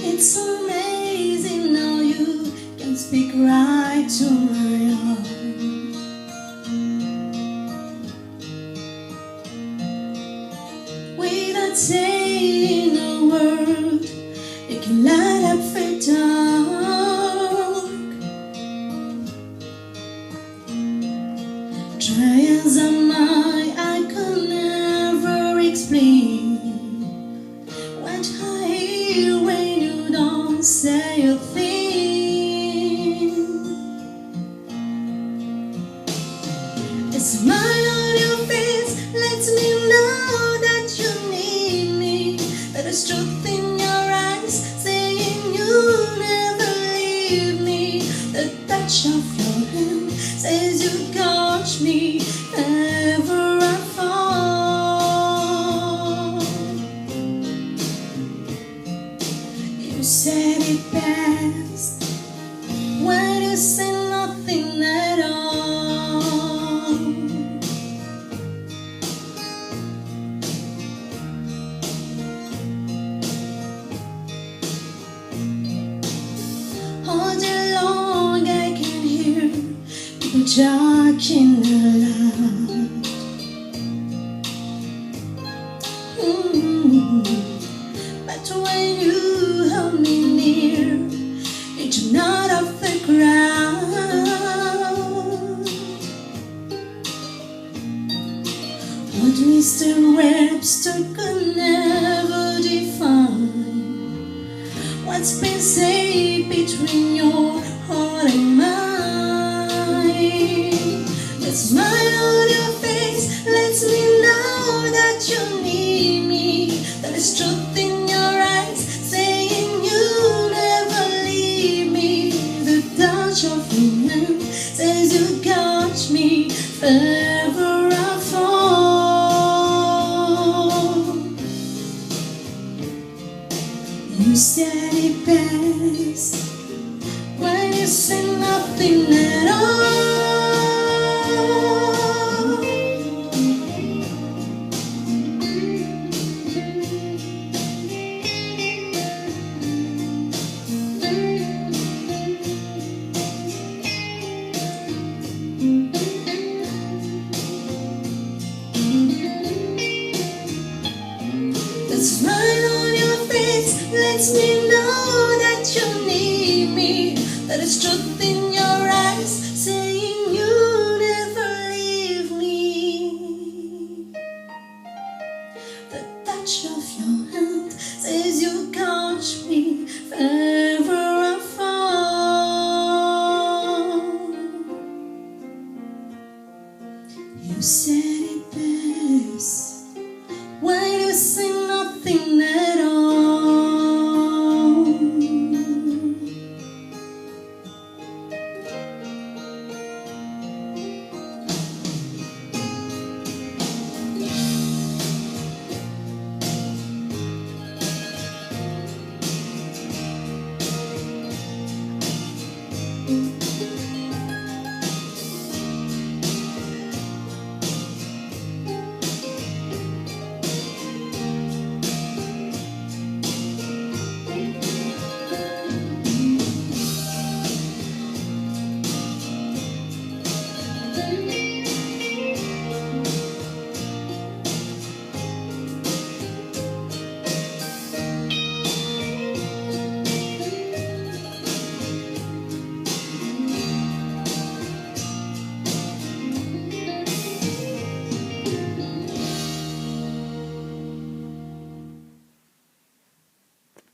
It's amazing how you can speak right to my heart. Without saying a word, you can light up the dark. Try as I might, I could never explain what I hear when you don't say a thing. A smile on your face lets me know that you need me. That there's truth in your eyes saying you'll never leave me. The touch of your hand says you got me ever I fall. You said it best when you say nothing at all. All day long I can hear people talking aloud. But when you hold me near, it's not off the ground. What Mr. Webster could never define, what's been said between your heart and mine. The smile on your face lets me know that you need me. That is truth in your eyes saying you'll never leave me. The touch of your hand says you got me forever I fall. You said it best when you say nothing at all. The smile on your face lets me know that you need me. That is truth